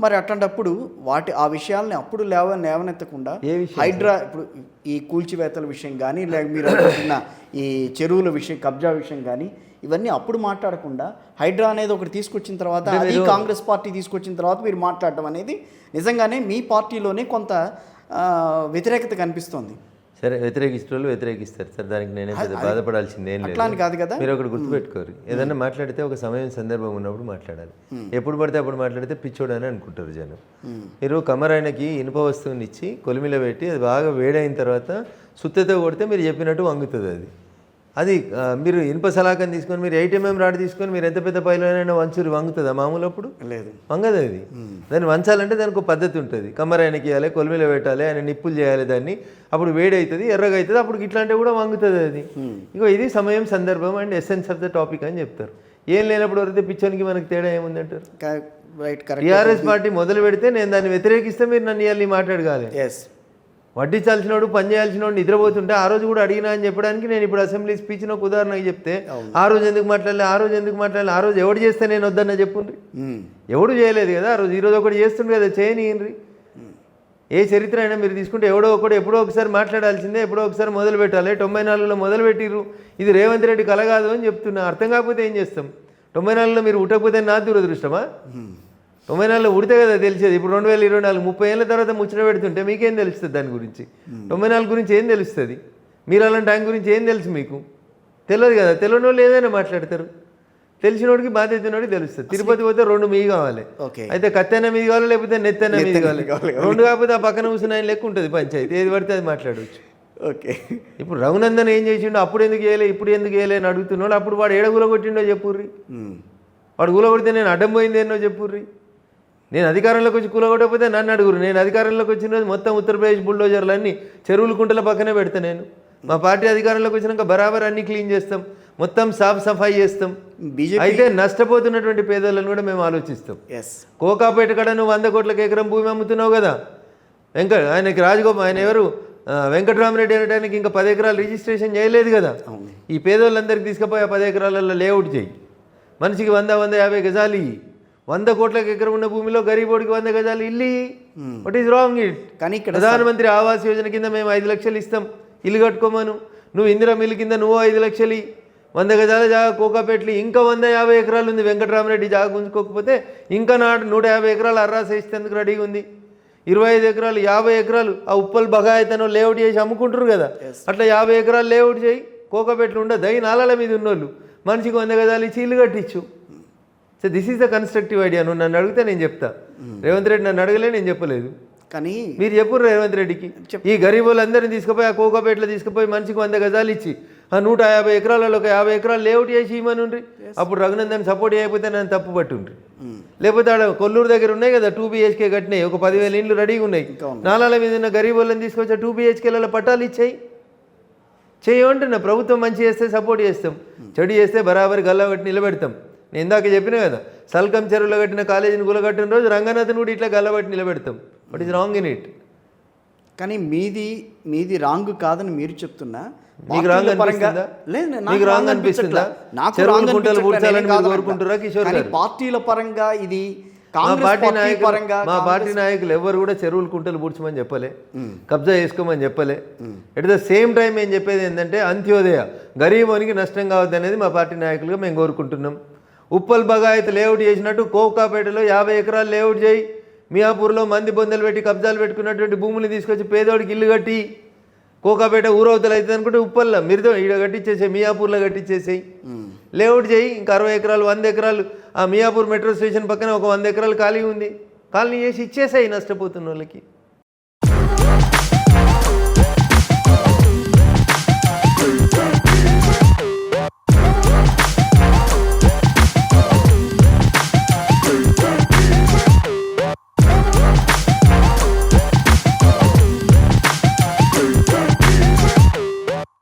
మరి అట్లాంటప్పుడు ఆ విషయాల్ని అప్పుడు లేవనెత్తకుండా ఏ విషయం హైడ్రా ఇప్పుడు ఈ కూల్చివేతల విషయం కానీ లేక మీరు అనుకుంటున్న ఈ చెరువుల విషయం కబ్జా విషయం కానీ ఇవన్నీ అప్పుడు మాట్లాడకుండా హైడ్రా అనేది ఒకటి తీసుకొచ్చిన తర్వాత అది కాంగ్రెస్ పార్టీ తీసుకొచ్చిన తర్వాత మీరు మాట్లాడటం అనేది నిజంగానే మీ పార్టీలోనే కొంత వ్యతిరేకత కనిపిస్తోంది. సరే, వ్యతిరేకించిన వాళ్ళు వ్యతిరేకిస్తారు సార్, దానికి నేనే బాధపడాల్సింది ఏం అట్లా అని కాదు కదా. మీరు ఒకటి గుర్తుపెట్టుకోరు, ఏదన్నా మాట్లాడితే ఒక సమయం సందర్భం ఉన్నప్పుడు మాట్లాడాలి. ఎప్పుడు పడితే అప్పుడు మాట్లాడితే పిచ్చోడు అని అనుకుంటారు జనం. మీరు కమరాయనకి ఇనుప వస్తువుని ఇచ్చి కొలిమిలో పెట్టి అది బాగా వేడైన తర్వాత సుత్తతో కొడితే మీరు చెప్పినట్టు వంగుతుంది. అది మీరు ఇనుప సలాకని తీసుకొని మీరు 8mm రాడ్ తీసుకొని మీరు ఎంత పెద్ద పైలైనా వంచురు వంగుతుందా మామూలు? అప్పుడు లేదు, వంగదు. అది దాన్ని వంచాలంటే దానికి ఒక పద్ధతి ఉంటుంది. కమ్మరాయనకి ఇవ్వాలి, కొలిమిలో పెట్టాలి, ఆయన నిప్పులు చేయాలి, దాన్ని అప్పుడు వేడి అవుతుంది, ఎర్రగా అవుతుంది, అప్పుడు ఇట్లాంటి కూడా వంగుతుంది. అది ఇగో ఇది సమయం సందర్భం and essence of the topic అని చెప్తారు. ఏం లేనప్పుడు వస్తే పిచ్చోనికి మనకి తేడా ఏముందంటారు? టీఆర్ఎస్ పార్టీ మొదలు పెడితే నేను దాన్ని వ్యతిరేకిస్తే మీరు నన్ను ఇవ్వాలి మాట్లాడగాలి. వడ్డించాల్సినోడు పని చేయాల్సినోడు నిద్రపోతుంటే ఆ రోజు కూడా అడిగినా అని చెప్పడానికి నేను ఇప్పుడు అసెంబ్లీ స్పీచ్ని ఒక ఉదాహరణకి చెప్తే ఆ రోజు ఎందుకు మాట్లాడలే, ఆ రోజు ఎవడు చేస్తే నేను వద్దన్న చెప్పుండ్రి. ఎవడు చేయలేదు కదా ఆ రోజు. ఈరోజు ఒకటి చేస్తుండ్రు కదా, చేయనియండ్రి. ఏ చరిత్ర అయినా మీరు తీసుకుంటే ఎవడో ఎప్పుడో ఒకసారి మాట్లాడాల్సిందే, ఎప్పుడో ఒకసారి మొదలు పెట్టాలి. 94లో మొదలు పెట్టిర్రు, ఇది రేవంత్ రెడ్డి కల కాదు అని చెప్తున్నా. అర్థం కాకపోతే ఏం చేస్తాం? 94లో మీరు ఉట్టకపోతే నా దురదృష్టమా? 94లో ఉడితే కదా తెలిసేది. ఇప్పుడు 2024 30 ఏళ్ళ తర్వాత ముచ్చట పెడుతుంటే మీకేం తెలుస్తుంది దాని గురించి? 94 గురించి ఏం తెలుస్తుంది? మీరు అలాంటి ఆయన గురించి ఏం తెలుసు? మీకు తెలియదు కదా. తెలియని వాళ్ళు ఏదైనా మాట్లాడతారు, తెలిసినోడికి బాధ్యత ఉన్నోడికి తెలుస్తుంది. తిరుపతి పోతే 2 మీ కావాలి, అయితే కత్తైనా మీది కావాలి, లేకపోతే నెత్తైనా మీది కావాలి. 2 కాకపోతే ఆ పక్కన కూర్చుని ఆయన లెక్క ఉంటుంది పంచాయతీ, ఏది పడితే అది మాట్లాడవచ్చు. ఓకే, ఇప్పుడు రఘునందన్ ఏం చేసిండో అప్పుడు ఎందుకు చేయలే, ఇప్పుడు ఎందుకు చేయలే అని అడుగుతున్నాడు. అప్పుడు వాడు ఏడగుల కొట్టిండో చెప్పుర్రి. వాడు కూలగొడితే నేను అడ్డం పోయింది ఎన్నో చెప్పుర్రి. నేను అధికారంలోకి వచ్చి కూలగొట్టకపోతే నన్ను అడుగురు. నేను అధికారంలోకి వచ్చిన రోజు మొత్తం ఉత్తరప్రదేశ్ బుల్డోజర్లన్నీ చెరువులు కుంటల పక్కనే పెడతా. నేను మా పార్టీ అధికారంలోకి వచ్చినాక బరాబర్ అన్ని క్లీన్ చేస్తాం, మొత్తం సాఫ్ సఫాయి చేస్తాం. అయితే నష్టపోతున్నటువంటి పేదలను కూడా మేము ఆలోచిస్తాం. కోకాపేట కాడ నువ్వు 100 కోట్లకు ఎకరం భూమి అమ్ముతున్నావు కదా. ఆయనకి రాజగోపాల్, ఆయన ఎవరు, వెంకటరామరెడ్డి అనడానికి ఇంకా 10 ఎకరాలు రిజిస్ట్రేషన్ చేయలేదు కదా. ఈ పేదోళ్ళందరికీ తీసుకుపోయి ఆ 10 ఎకరాలలో లేఅవుట్ చేయి. మనిషికి 100-150 గజాలు 100 కోట్లకు ఎకరం ఉన్న భూమిలో గరీబోడికి 100 గజాలు ఇల్లు. What is wrong it? కానీ ప్రధానమంత్రి ఆవాస్ యోజన కింద మేము 5 లక్షలు ఇస్తాం, ఇల్లు కట్టుకోమను. నువ్వు ఇందిరా మిల్లు కింద నువ్వు 5 లక్షలు 100 గజాల జాగా కోకాపేటలు ఇంకా 150 ఎకరాలు ఉంది. వెంకటరామరెడ్డి జాగా గుంజుకోకపోతే ఇంకా 150 ఎకరాలు అర్రాస ఇస్తేందుకు రెడీగా ఉంది. 25 ఎకరాలు 50 ఎకరాలు ఆ ఉప్పల్ బగాయతను లేఅవుట్ చేసి అమ్ముకుంటారు కదా, అట్లా 50 ఎకరాలు లేఅవుట్ చేయి. కోకాపేటలు ఉండదు, దై నాలాల మీద ఉన్నోళ్ళు మనిషికి 100 గజాలు ఇచ్చి ఇల్లు కట్టించు. So this is the constructive idea. నువ్వు నన్ను అడిగితే నేను చెప్తా, రేవంత్ రెడ్డి నన్ను అడగలే, నేను చెప్పలేదు. కానీ మీరు చెప్పుర్రు రేవంత్ రెడ్డికి, ఈ గరీబులందరినీ తీసుకుపోయి ఆ కోకాపేటలో తీసుకుపోయి మనిషికి 100 గజాలు ఇచ్చి ఆ 150 ఎకరాలలో ఒక 50 ఎకరాలు లేఅవుట్ చేసి ఇవ్వనుండ్రి. అప్పుడు రఘునందన్ సపోర్ట్ చేయకపోతే నన్ను తప్పు పట్టుండ్రి. లేకపోతే ఆడ కొల్లూరు దగ్గర ఉన్నాయి కదా 2 BHK కట్టినాయి, ఒక 10,000 ఇండ్లు రెడీగా ఉన్నాయి. నాలాల మీద ఉన్న గరీబులను తీసుకొచ్చి 2 BHKలలో పట్టాలు ఇచ్చాయి. చేయమంటున్నా, ప్రభుత్వం మంచి చేస్తే సపోర్ట్ చేస్తాం, చెడు చేస్తే బరాబరి గల్లబట్టి నిలబెడతాం. నేను ఇందాక చెప్పినా కదా, సల్కం చెరువులో కట్టిన కాలేజీని కూలగట్టిన రోజు రంగనాథన్ కూడా ఇట్లా గల్లబట్టి నిలబెడతాం. What is wrong in it? కానీ మీది రాంగ్ కాదని మీరు చెప్తున్నా, మీకు రాంగ్ అనిపిస్తుందా? మీకు రాంగ్ అనిపిస్తుందా? చెరువులు గుంటలు పూడ్చాలని కోరుకుంటారా కిషోర్ గారు? పార్టీల పరంగా ఇది మా పార్టీ నాయకులు ఎవరు కూడా చెరువులు కుంటలు పూడ్చమని చెప్పలే, కబ్జా చేసుకోమని చెప్పలే. ఎట్ ద సేమ్ టైం ఏం చెప్పేది ఏంటంటే అంత్యోదయ, గరీబోనికి నష్టం కావద్దు అనేది మా పార్టీ నాయకులుగా మేము కోరుకుంటున్నాం. ఉప్పల్ బగాయత్ లేఅవుట్ చేసినట్టు కోకాపేటలో 50 ఎకరాలు లేఅవుట్ చేయి. మియాపూర్లో మంది బొందలు పెట్టి కబ్జాలు పెట్టుకున్నటువంటి భూములు తీసుకొచ్చి పేదోడికి ఇల్లు కట్టి, కోకాపేట ఊరవతలు అవుతుంది అనుకుంటే ఉప్పల్లో మిరిదో ఈడ కట్టించేసేయి, మియాపూర్లో కట్టించేసేయి, లేఅవుట్ చేయి. ఇంకా 60 ఎకరాలు 100 ఎకరాలు ఆ మియాపూర్ మెట్రో స్టేషన్ పక్కన ఒక 100 ఎకరాలు ఖాళీ ఉంది, ఖాళీ చేసి ఇచ్చేసాయి నష్టపోతున్న వాళ్ళకి.